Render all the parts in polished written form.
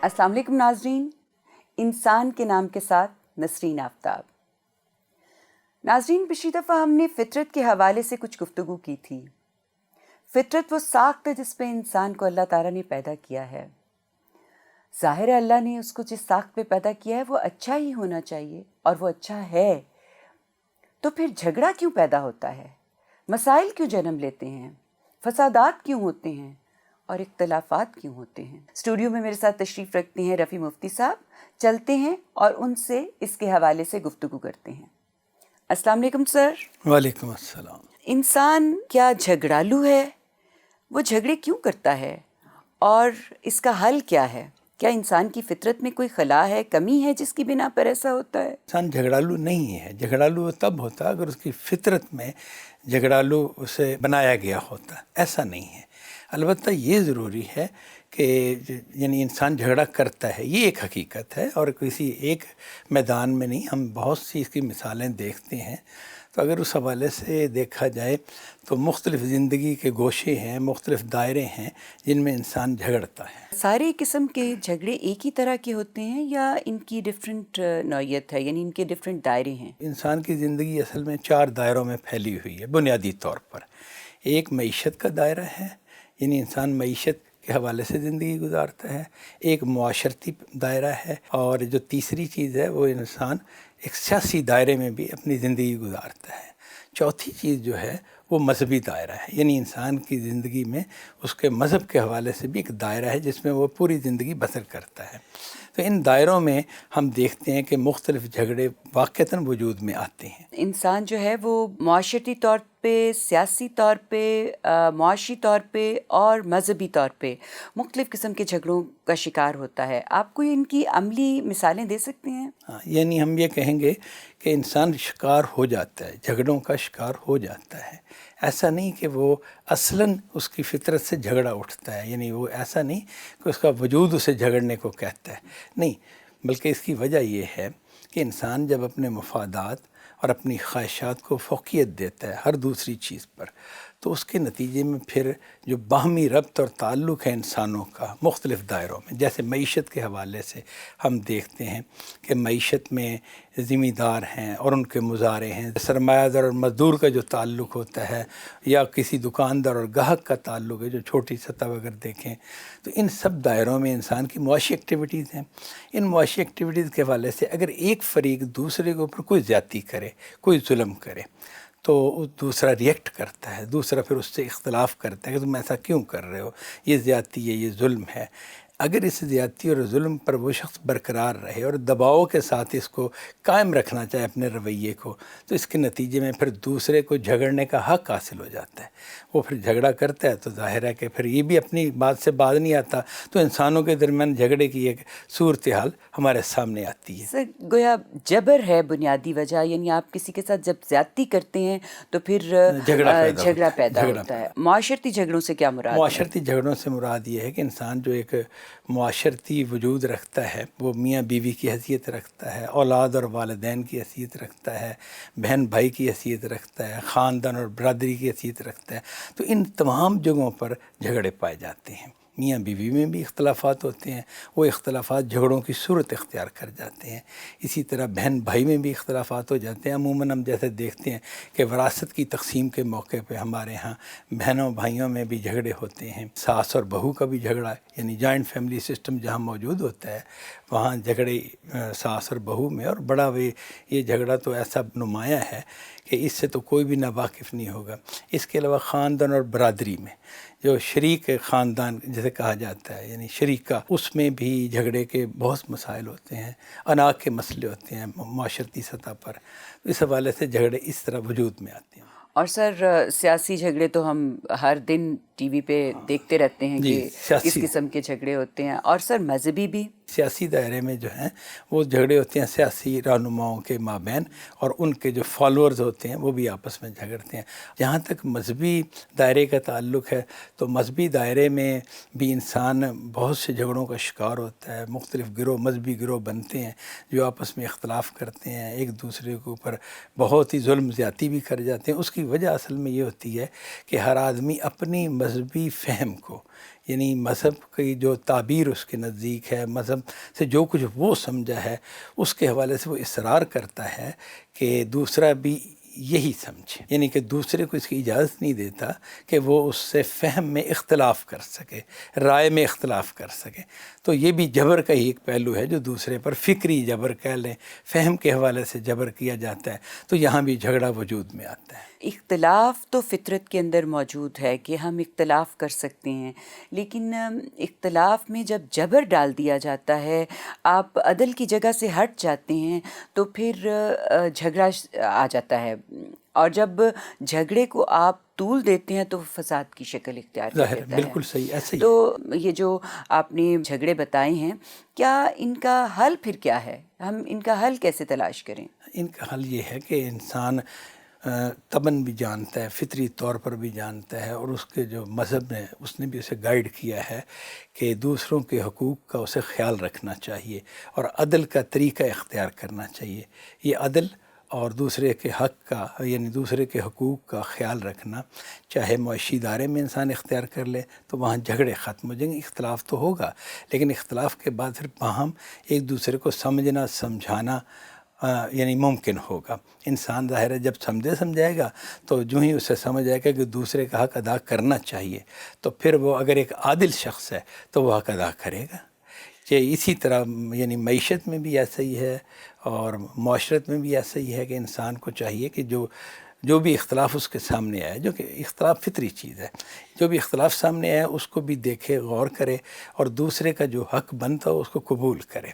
السلام علیکم ناظرین، انسان کے نام کے ساتھ نسرین آفتاب۔ ناظرین، پچھلی دفعہ ہم نے فطرت کے حوالے سے کچھ گفتگو کی تھی۔ فطرت وہ ساخت ہے جس پہ انسان کو اللہ تعالیٰ نے پیدا کیا ہے۔ ظاہر ہے اللہ نے اس کو جس ساخت پہ پیدا کیا ہے وہ اچھا ہی ہونا چاہیے، اور وہ اچھا ہے۔ تو پھر جھگڑا کیوں پیدا ہوتا ہے؟ مسائل کیوں جنم لیتے ہیں؟ فسادات کیوں ہوتے ہیں؟ اور اختلافات کیوں ہوتے ہیں؟ اسٹوڈیو میں میرے ساتھ تشریف رکھتے ہیں رفیع مفتی صاحب۔ چلتے ہیں اور ان سے اس کے حوالے سے گفتگو کرتے ہیں۔ السلام علیکم سر۔ وعلیکم السلام۔ انسان کیا جھگڑالو ہے؟ وہ جھگڑے کیوں کرتا ہے اور اس کا حل کیا ہے؟ کیا انسان کی فطرت میں کوئی خلا ہے، کمی ہے جس کی بنا پر ایسا ہوتا ہے؟ انسان جھگڑالو نہیں ہے۔ جھگڑالو تب ہوتا ہے اگر اس کی فطرت میں جھگڑالو اسے بنایا گیا ہوتا، ایسا نہیں ہے۔ البتہ یہ ضروری ہے کہ یعنی انسان جھگڑا کرتا ہے، یہ ایک حقیقت ہے، اور کسی ایک میدان میں نہیں، ہم بہت سی اس کی مثالیں دیکھتے ہیں۔ تو اگر اس حوالے سے دیکھا جائے تو مختلف زندگی کے گوشے ہیں، مختلف دائرے ہیں جن میں انسان جھگڑتا ہے۔ سارے قسم کے جھگڑے ایک ہی طرح کے ہوتے ہیں یا ان کی ڈفرینٹ نوعیت ہے، یعنی ان کے ڈفرینٹ دائرے ہیں؟ انسان کی زندگی اصل میں 4 دائروں میں پھیلی ہوئی ہے بنیادی طور پر۔ ایک معیشت کا دائرہ ہے، یعنی انسان معیشت کے حوالے سے زندگی گزارتا ہے۔ ایک معاشرتی دائرہ ہے، اور جو تیسری چیز ہے وہ انسان ایک سیاسی دائرے میں بھی اپنی زندگی گزارتا ہے۔ چوتھی چیز جو ہے وہ مذہبی دائرہ ہے، یعنی انسان کی زندگی میں اس کے مذہب کے حوالے سے بھی ایک دائرہ ہے جس میں وہ پوری زندگی بسر کرتا ہے۔ تو ان دائروں میں ہم دیکھتے ہیں کہ مختلف جھگڑے واقعتاً وجود میں آتے ہیں۔ انسان جو ہے وہ معاشرتی طور پہ، سیاسی طور پہ، معاشی طور پہ اور مذہبی طور پہ مختلف قسم کے جھگڑوں کا شکار ہوتا ہے۔ آپ کو ان کی عملی مثالیں دے سکتے ہیں؟ ہاں، یعنی ہم یہ کہیں گے کہ انسان شکار ہو جاتا ہے، جھگڑوں کا شکار ہو جاتا ہے۔ ایسا نہیں کہ وہ اصلاً اس کی فطرت سے جھگڑا اٹھتا ہے، یعنی وہ ایسا نہیں کہ اس کا وجود اسے جھگڑنے کو کہتا ہے، نہیں، بلکہ اس کی وجہ یہ ہے کہ انسان جب اپنے مفادات اور اپنی خواہشات کو فوقیت دیتا ہے ہر دوسری چیز پر، تو اس کے نتیجے میں پھر جو باہمی ربط اور تعلق ہے انسانوں کا مختلف دائروں میں، جیسے معیشت کے حوالے سے ہم دیکھتے ہیں کہ معیشت میں ذمہ دار ہیں اور ان کے مظاہرے ہیں، سرمایہ دار اور مزدور کا جو تعلق ہوتا ہے، یا کسی دکاندار اور گاہک کا تعلق ہے جو چھوٹی سطح پر اگر دیکھیں، تو ان سب دائروں میں انسان کی معاشی ایکٹیویٹیز ہیں۔ ان معاشی ایکٹیویٹیز کے حوالے سے اگر ایک فریق دوسرے کے اوپر کوئی زیادتی کرے، کوئی ظلم کرے، تو دوسرا ریئیکٹ کرتا ہے، دوسرا پھر اس سے اختلاف کرتا ہے کہ تم ایسا کیوں کر رہے ہو، یہ زیادتی ہے، یہ ظلم ہے۔ اگر اس زیادتی اور ظلم پر وہ شخص برقرار رہے اور دباؤ کے ساتھ اس کو قائم رکھنا چاہے اپنے رویے کو، تو اس کے نتیجے میں پھر دوسرے کو جھگڑنے کا حق حاصل ہو جاتا ہے۔ وہ پھر جھگڑا کرتا ہے تو ظاہر ہے کہ پھر یہ بھی اپنی بات سے باز نہیں آتا، تو انسانوں کے درمیان جھگڑے کی ایک صورتحال ہمارے سامنے آتی ہے۔ سر، گویا جبر ہے بنیادی وجہ، یعنی آپ کسی کے ساتھ جب زیادتی کرتے ہیں تو پھر جھگڑا پیدا ہوتا ہے۔ معاشرتی جھگڑوں سے کیا مراد ہے؟ معاشرتی جھگڑوں سے مراد یہ ہے کہ انسان جو ایک معاشرتی وجود رکھتا ہے، وہ میاں بیوی کی حیثیت رکھتا ہے، اولاد اور والدین کی حیثیت رکھتا ہے، بہن بھائی کی حیثیت رکھتا ہے، خاندان اور برادری کی حیثیت رکھتا ہے، تو ان تمام جگہوں پر جھگڑے پائے جاتے ہیں۔ میاں بیوی میں بھی اختلافات ہوتے ہیں، وہ اختلافات جھگڑوں کی صورت اختیار کر جاتے ہیں۔ اسی طرح بہن بھائی میں بھی اختلافات ہو جاتے ہیں۔ عموماً ہم جیسے دیکھتے ہیں کہ وراثت کی تقسیم کے موقع پہ ہمارے ہاں بہنوں بھائیوں میں بھی جھگڑے ہوتے ہیں۔ ساس اور بہو کا بھی جھگڑا، یعنی جوائنٹ فیملی سسٹم جہاں موجود ہوتا ہے وہاں جھگڑے ساس اور بہو میں، اور بڑا یہ جھگڑا تو ایسا نمایاں ہے کہ اس سے تو کوئی بھی نا واقف نہیں ہوگا۔ اس کے علاوہ خاندان اور برادری میں جو شریک خاندان جسے کہا جاتا ہے، یعنی شریکہ، اس میں بھی جھگڑے کے بہت مسائل ہوتے ہیں، اناج کے مسئلے ہوتے ہیں معاشرتی سطح پر۔ اس حوالے سے جھگڑے اس طرح وجود میں آتے ہیں۔ اور سر، سیاسی جھگڑے تو ہم ہر دن ٹی وی پہ دیکھتے رہتے ہیں کہ کس قسم کے جھگڑے ہوتے ہیں۔ اور سر مذہبی بھی سیاسی دائرے میں جو ہیں وہ جھگڑے ہوتے ہیں سیاسی رہنماؤں کے مابین، اور ان کے جو فالوورز ہوتے ہیں وہ بھی آپس میں جھگڑتے ہیں۔ جہاں تک مذہبی دائرے کا تعلق ہے تو مذہبی دائرے میں بھی انسان بہت سے جھگڑوں کا شکار ہوتا ہے۔ مختلف گروہ، مذہبی گروہ بنتے ہیں جو آپس میں اختلاف کرتے ہیں، ایک دوسرے کے اوپر بہت ہی ظلم زیادتی بھی کر جاتے ہیں۔ اس کی وجہ اصل میں یہ ہوتی ہے کہ ہر آدمی اپنی مذہبی فہم کو یعنی مذہب کی جو تعبیر اس کے نزدیک ہے، مذہب سے جو کچھ وہ سمجھا ہے، اس کے حوالے سے وہ اصرار کرتا ہے کہ دوسرا بھی یہی سمجھے، یعنی کہ دوسرے کو اس کی اجازت نہیں دیتا کہ وہ اس سے فہم میں اختلاف کر سکے، رائے میں اختلاف کر سکے۔ تو یہ بھی جبر کا ہی ایک پہلو ہے جو دوسرے پر فکری جبر کہہ لیں، فہم کے حوالے سے جبر کیا جاتا ہے، تو یہاں بھی جھگڑا وجود میں آتا ہے۔ اختلاف تو فطرت کے اندر موجود ہے کہ ہم اختلاف کر سکتے ہیں، لیکن اختلاف میں جب جبر ڈال دیا جاتا ہے، آپ عدل کی جگہ سے ہٹ جاتے ہیں، تو پھر جھگڑا آ جاتا ہے، اور جب جھگڑے کو آپ طول دیتے ہیں تو فساد کی شکل اختیار کر ظاہر لیتا ہے۔ بالکل صحیح، ایسے ہی تو یہ جو آپ نے جھگڑے بتائے ہیں، کیا ان کا حل پھر کیا ہے؟ ہم ان کا حل کیسے تلاش کریں؟ ان کا حل یہ ہے کہ انسان طبعاً بھی جانتا ہے، فطری طور پر بھی جانتا ہے، اور اس کے جو مذہب نے اس نے بھی اسے گائیڈ کیا ہے کہ دوسروں کے حقوق کا اسے خیال رکھنا چاہیے اور عدل کا طریقہ اختیار کرنا چاہیے۔ یہ عدل اور دوسرے کے حق کا، یعنی دوسرے کے حقوق کا خیال رکھنا، چاہے معاشی ادارے میں انسان اختیار کر لے تو وہاں جھگڑے ختم ہو جائیں گے۔ اختلاف تو ہوگا، لیکن اختلاف کے بعد پھر باہم ایک دوسرے کو سمجھنا سمجھانا یعنی ممکن ہوگا۔ انسان ظاہر ہے جب سمجھائے گا تو جو ہی اسے سمجھ آئے گا کہ دوسرے کا حق ادا کرنا چاہیے، تو پھر وہ اگر ایک عادل شخص ہے تو وہ حق ادا کرے گا۔ کہ اسی طرح یعنی معیشت میں بھی ایسا ہی ہے اور معاشرت میں بھی ایسا ہی ہے کہ انسان کو چاہیے کہ جو بھی اختلاف اس کے سامنے آئے، جو کہ اختلاف فطری چیز ہے، جو بھی اختلاف سامنے آئے اس کو بھی دیکھے، غور کرے، اور دوسرے کا جو حق بنتا ہو اس کو قبول کرے،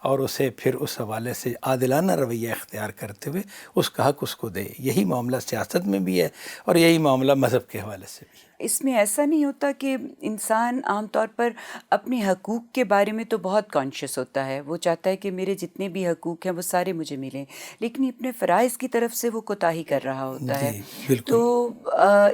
اور اسے پھر اس حوالے سے عادلانہ رویہ اختیار کرتے ہوئے اس کا حق اس کو دے۔ یہی معاملہ سیاست میں بھی ہے اور یہی معاملہ مذہب کے حوالے سے بھی ہے۔ اس میں ایسا نہیں ہوتا کہ انسان عام طور پر اپنے حقوق کے بارے میں تو بہت کانشیس ہوتا ہے، وہ چاہتا ہے کہ میرے جتنے بھی حقوق ہیں وہ سارے مجھے ملیں، لیکن اپنے فرائض کی طرف سے وہ کوتاہی کر رہا ہوتا ہے۔ جی بالکل۔ تو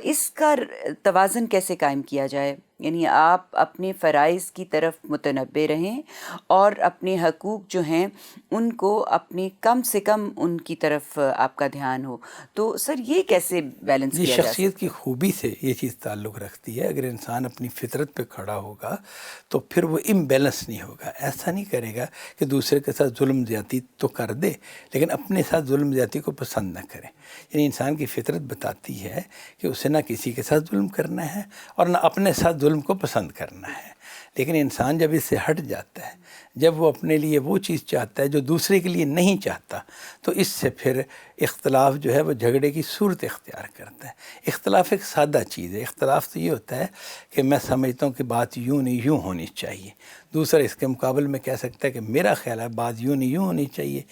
اس کا توازن کیسے قائم کیا جائے؟ یعنی آپ اپنے فرائض کی طرف متنبع رہیں اور اپنے حقوق جو ہیں ان کو اپنے کم سے کم ان کی طرف آپ کا دھیان ہو، تو سر یہ کیسے بیلنس یہ کیا جا شخصیت سکتا کی خوبی سے یہ چیز تعلق رکھتی ہے۔ اگر انسان اپنی فطرت پہ کھڑا ہوگا تو پھر وہ امبیلنس نہیں ہوگا، ایسا نہیں کرے گا کہ دوسرے کے ساتھ ظلم زیادتی تو کر دے لیکن اپنے ساتھ ظلم زیادتی کو پسند نہ کرے۔ یعنی انسان کی فطرت بتاتی ہے کہ اسے نہ کسی کے ساتھ ظلم کرنا ہے اور نہ اپنے ساتھ ظلم کو پسند کرنا ہے، لیکن انسان جب اس سے ہٹ جاتا ہے، جب وہ اپنے لیے وہ چیز چاہتا ہے جو دوسرے کے لیے نہیں چاہتا، تو اس سے پھر اختلاف جو ہے وہ جھگڑے کی صورت اختیار کرتا ہے۔ اختلاف ایک سادہ چیز ہے۔ اختلاف تو یہ ہوتا ہے کہ میں سمجھتا ہوں کہ بات یوں نہیں یوں ہونی چاہیے، دوسرا اس کے مقابل میں کہہ سکتا ہے کہ میرا خیال ہے بات یوں نہیں یوں ہونی چاہیے۔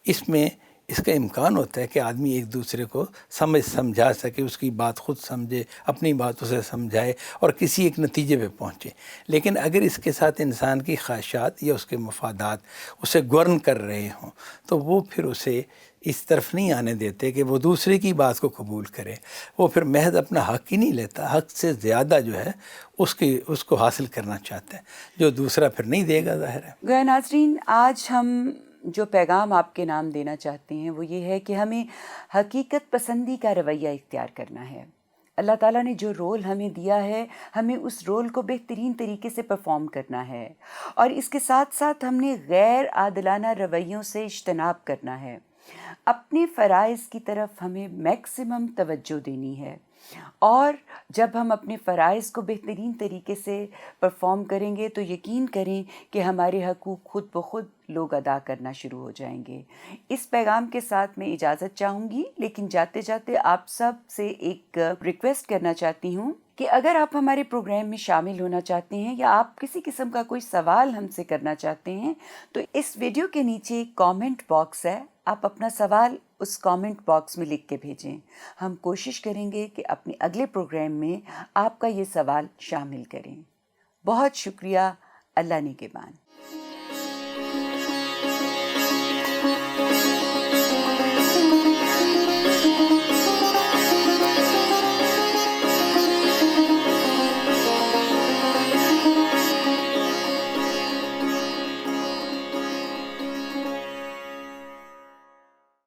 اس میں اس کا امکان ہوتا ہے کہ آدمی ایک دوسرے کو سمجھا سکے، اس کی بات خود سمجھے، اپنی بات اسے سمجھائے اور کسی ایک نتیجے پہ پہنچے۔ لیکن اگر اس کے ساتھ انسان کی خواہشات یا اس کے مفادات اسے گورن کر رہے ہوں تو وہ پھر اسے اس طرف نہیں آنے دیتے کہ وہ دوسرے کی بات کو قبول کرے۔ وہ پھر محض اپنا حق ہی نہیں لیتا، حق سے زیادہ جو ہے اس کو حاصل کرنا چاہتا ہے، جو دوسرا پھر نہیں دے گا، ظاہر ہے۔ گویا ناظرین، آج ہم جو پیغام آپ کے نام دینا چاہتے ہیں وہ یہ ہے کہ ہمیں حقیقت پسندی کا رویہ اختیار کرنا ہے۔ اللہ تعالیٰ نے جو رول ہمیں دیا ہے ہمیں اس رول کو بہترین طریقے سے پرفارم کرنا ہے، اور اس کے ساتھ ساتھ ہم نے غیر عادلانہ رویوں سے اجتناب کرنا ہے۔ اپنے فرائض کی طرف ہمیں میکسیمم توجہ دینی ہے، اور جب ہم اپنے فرائض کو بہترین طریقے سے پرفارم کریں گے تو یقین کریں کہ ہمارے حقوق خود بخود لوگ ادا کرنا شروع ہو جائیں گے۔ اس پیغام کے ساتھ میں اجازت چاہوں گی، لیکن جاتے جاتے آپ سب سے ایک ریکویسٹ کرنا چاہتی ہوں کہ اگر آپ ہمارے پروگرام میں شامل ہونا چاہتے ہیں یا آپ کسی قسم کا کوئی سوال ہم سے کرنا چاہتے ہیں تو اس ویڈیو کے نیچے کامنٹ باکس ہے، آپ اپنا سوال اس کامنٹ باکس میں لکھ کے بھیجیں۔ ہم کوشش کریں گے کہ اپنے اگلے پروگرام میں آپ کا یہ سوال شامل کریں۔ بہت شکریہ۔ اللہ نگہبان۔